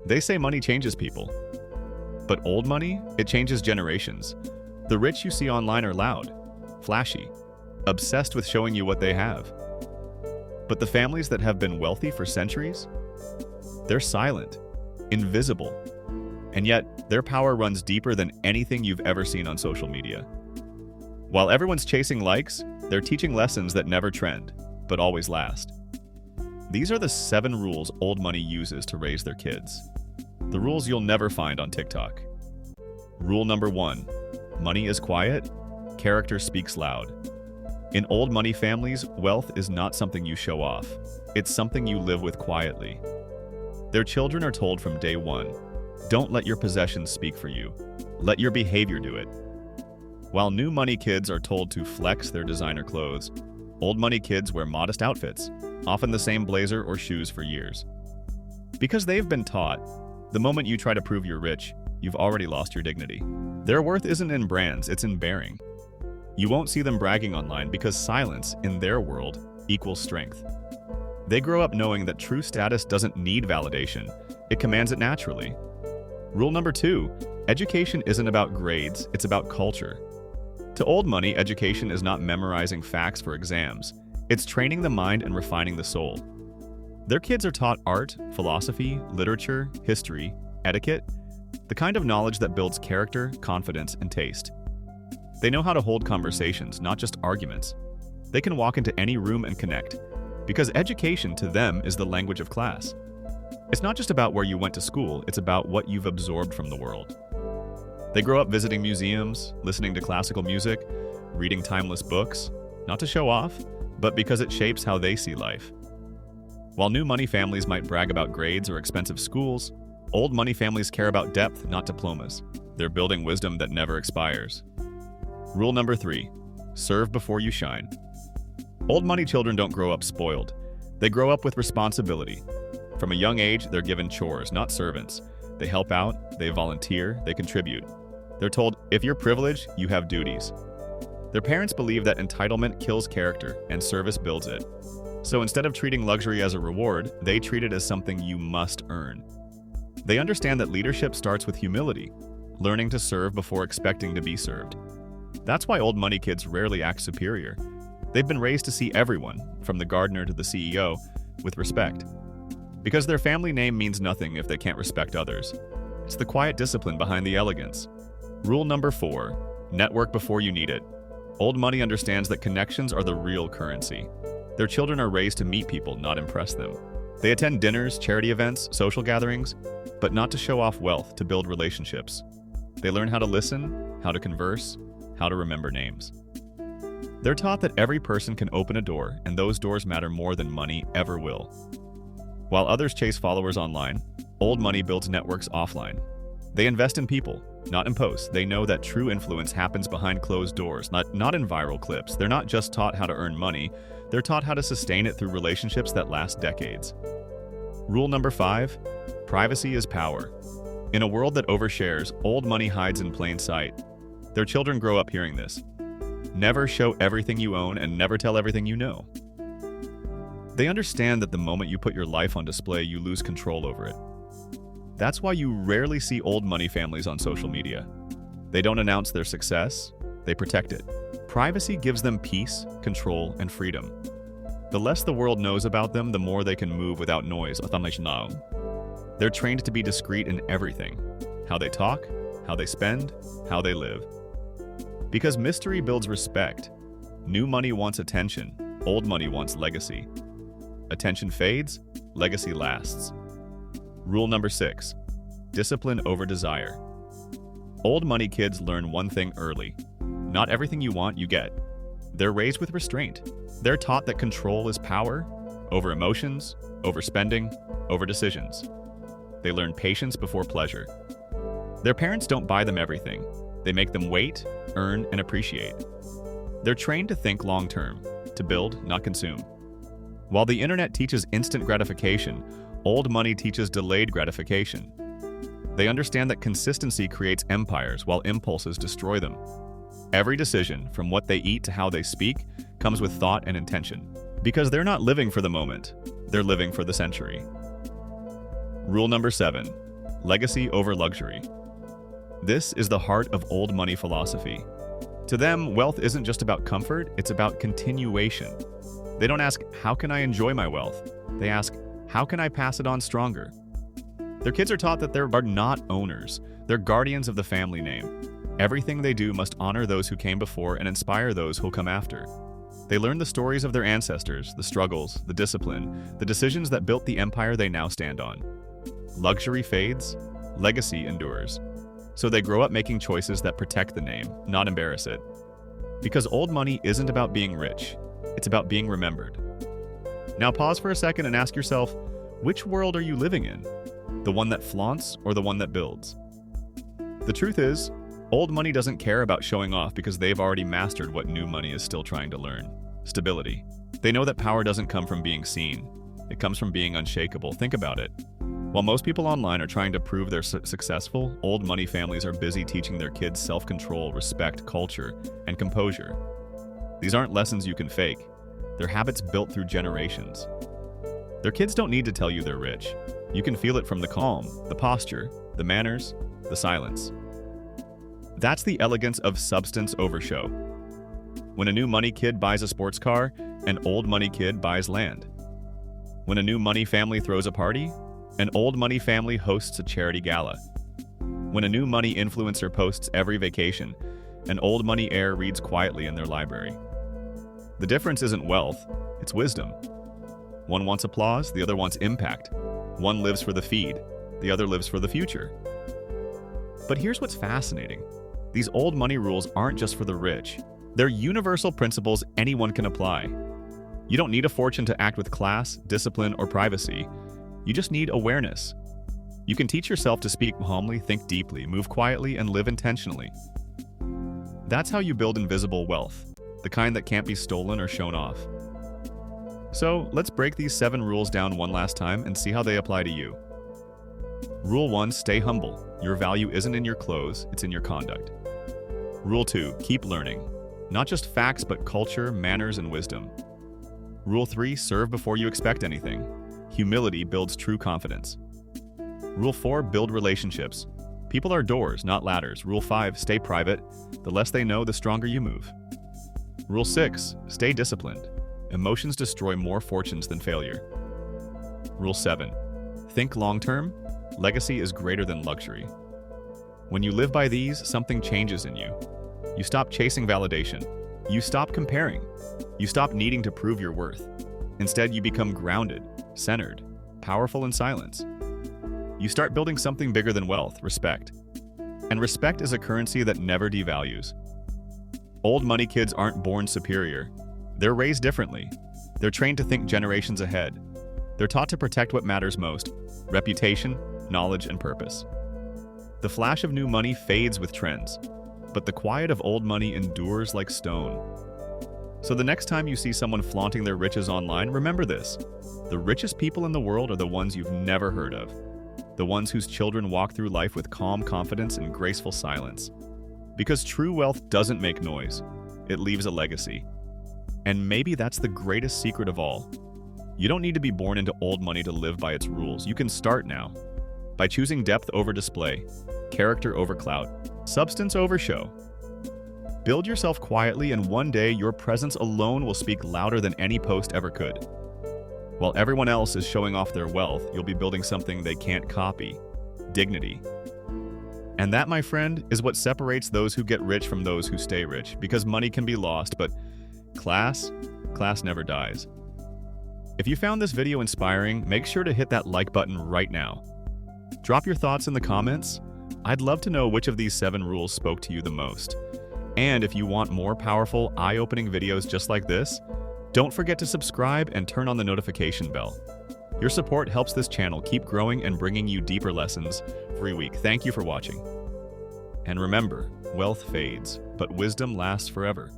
They say money changes people, but old money, it changes generations. The rich you see online are loud, flashy, obsessed with showing you what they have. But the families that have been wealthy for centuries, they're silent, invisible, and yet their power runs deeper than anything you've ever seen on social media. While everyone's chasing likes, they're teaching lessons that never trend, but always last. These are the 7 rules old money uses to raise their kids. The rules you'll never find on TikTok. Rule number 1. Money is quiet, character speaks loud. In old money families, wealth is not something you show off. It's something you live with quietly. Their children are told from day one, don't let your possessions speak for you. Let your behavior do it. While new money kids are told to flex their designer clothes, old money kids wear modest outfits, often the same blazer or shoes for years. Because they've been taught, the moment you try to prove you're rich, you've already lost your dignity. Their worth isn't in brands, it's in bearing. You won't see them bragging online because silence, in their world, equals strength. They grow up knowing that true status doesn't need validation, it commands it naturally. Rule number 2, education isn't about grades, it's about culture. To old money, education is not memorizing facts for exams, it's training the mind and refining the soul. Their kids are taught art, philosophy, literature, history, etiquette, the kind of knowledge that builds character, confidence, and taste. They know how to hold conversations, not just arguments. They can walk into any room and connect, because education to them is the language of class. It's not just about where you went to school, it's about what you've absorbed from the world. They grow up visiting museums, listening to classical music, reading timeless books, not to show off, but because it shapes how they see life. While new money families might brag about grades or expensive schools, old money families care about depth, not diplomas. They're building wisdom that never expires. Rule number 3, serve before you shine. Old money children don't grow up spoiled. They grow up with responsibility. From a young age, they're given chores, not servants. They help out, they volunteer, they contribute. They're told, if you're privileged, you have duties. Their parents believe that entitlement kills character and service builds it. So instead of treating luxury as a reward, they treat it as something you must earn. They understand that leadership starts with humility, learning to serve before expecting to be served. That's why old money kids rarely act superior. They've been raised to see everyone, from the gardener to the CEO, with respect. Because their family name means nothing if they can't respect others. It's the quiet discipline behind the elegance. Rule number 4, network before you need it. Old money understands that connections are the real currency. Their children are raised to meet people, not impress them. They attend dinners, charity events, social gatherings, but not to show off wealth, to build relationships. They learn how to listen, how to converse, how to remember names. They're taught that every person can open a door, and those doors matter more than money ever will. While others chase followers online, old money builds networks offline. They invest in people, not in posts. They know that true influence happens behind closed doors, not in viral clips. They're not just taught how to earn money, they're taught how to sustain it through relationships that last decades. Rule number 5, privacy is power. In a world that overshares, old money hides in plain sight. Their children grow up hearing this. Never show everything you own and never tell everything you know. They understand that the moment you put your life on display, you lose control over it. That's why you rarely see old money families on social media. They don't announce their success, they protect it. Privacy gives them peace, control, and freedom. The less the world knows about them, the more they can move without noise. They're trained to be discreet in everything. How they talk, how they spend, how they live. Because mystery builds respect. New money wants attention, old money wants legacy. Attention fades, legacy lasts. Rule number 6, discipline over desire. Old money kids learn one thing early. Not everything you want, you get. They're raised with restraint. They're taught that control is power, over emotions, over spending, over decisions. They learn patience before pleasure. Their parents don't buy them everything. They make them wait, earn, and appreciate. They're trained to think long-term, to build, not consume. While the internet teaches instant gratification, old money teaches delayed gratification. They understand that consistency creates empires while impulses destroy them. Every decision, from what they eat to how they speak, comes with thought and intention. Because they're not living for the moment, they're living for the century. Rule number 7, legacy over luxury. This is the heart of old money philosophy. To them, wealth isn't just about comfort, it's about continuation. They don't ask, how can I enjoy my wealth? They ask, how can I pass it on stronger? Their kids are taught that they are not owners, they're guardians of the family name. Everything they do must honor those who came before and inspire those who'll come after. They learn the stories of their ancestors, the struggles, the discipline, the decisions that built the empire they now stand on. Luxury fades, legacy endures. So they grow up making choices that protect the name, not embarrass it. Because old money isn't about being rich, it's about being remembered. Now pause for a second and ask yourself, which world are you living in? The one that flaunts or the one that builds? The truth is, old money doesn't care about showing off because they've already mastered what new money is still trying to learn: stability. They know that power doesn't come from being seen. It comes from being unshakable. Think about it. While most people online are trying to prove they're successful, old money families are busy teaching their kids self-control, respect, culture, and composure. These aren't lessons you can fake. They're habits built through generations. Their kids don't need to tell you they're rich. You can feel it from the calm, the posture, the manners, the silence. That's the elegance of substance over show. When a new money kid buys a sports car, an old money kid buys land. When a new money family throws a party, an old money family hosts a charity gala. When a new money influencer posts every vacation, an old money heir reads quietly in their library. The difference isn't wealth, it's wisdom. One wants applause, the other wants impact. One lives for the feed, the other lives for the future. But here's what's fascinating. These old money rules aren't just for the rich. They're universal principles anyone can apply. You don't need a fortune to act with class, discipline, or privacy. You just need awareness. You can teach yourself to speak calmly, think deeply, move quietly, and live intentionally. That's how you build invisible wealth, the kind that can't be stolen or shown off. So let's break these 7 rules down one last time and see how they apply to you. Rule 1, stay humble. Your value isn't in your clothes, it's in your conduct. Rule 2, keep learning. Not just facts, but culture, manners, and wisdom. Rule 3, serve before you expect anything. Humility builds true confidence. Rule 4, build relationships. People are doors, not ladders. Rule 5, stay private. The less they know, the stronger you move. Rule 6, stay disciplined. Emotions destroy more fortunes than failure. Rule 7, think long-term. Legacy is greater than luxury. When you live by these, something changes in you. You stop chasing validation. You stop comparing. You stop needing to prove your worth. Instead, you become grounded, centered, powerful in silence. You start building something bigger than wealth, respect. And respect is a currency that never devalues. Old money kids aren't born superior. They're raised differently. They're trained to think generations ahead. They're taught to protect what matters most: reputation, knowledge, and purpose. The flash of new money fades with trends, but the quiet of old money endures like stone. So the next time you see someone flaunting their riches online, remember this: the richest people in the world are the ones you've never heard of. The ones whose children walk through life with calm confidence and graceful silence. Because true wealth doesn't make noise, it leaves a legacy. And maybe that's the greatest secret of all. You don't need to be born into old money to live by its rules. You can start now. By choosing depth over display, character over clout, substance over show. Build yourself quietly, and one day your presence alone will speak louder than any post ever could. While everyone else is showing off their wealth, you'll be building something they can't copy: dignity. And that, my friend, is what separates those who get rich from those who stay rich, because money can be lost, but class never dies. If you found this video inspiring, make sure to hit that like button right now. Drop your thoughts in the comments. I'd love to know which of these 7 rules spoke to you the most. And if you want more powerful, eye-opening videos just like this, don't forget to subscribe and turn on the notification bell. Your support helps this channel keep growing and bringing you deeper lessons every week. Thank you for watching. And remember, wealth fades, but wisdom lasts forever.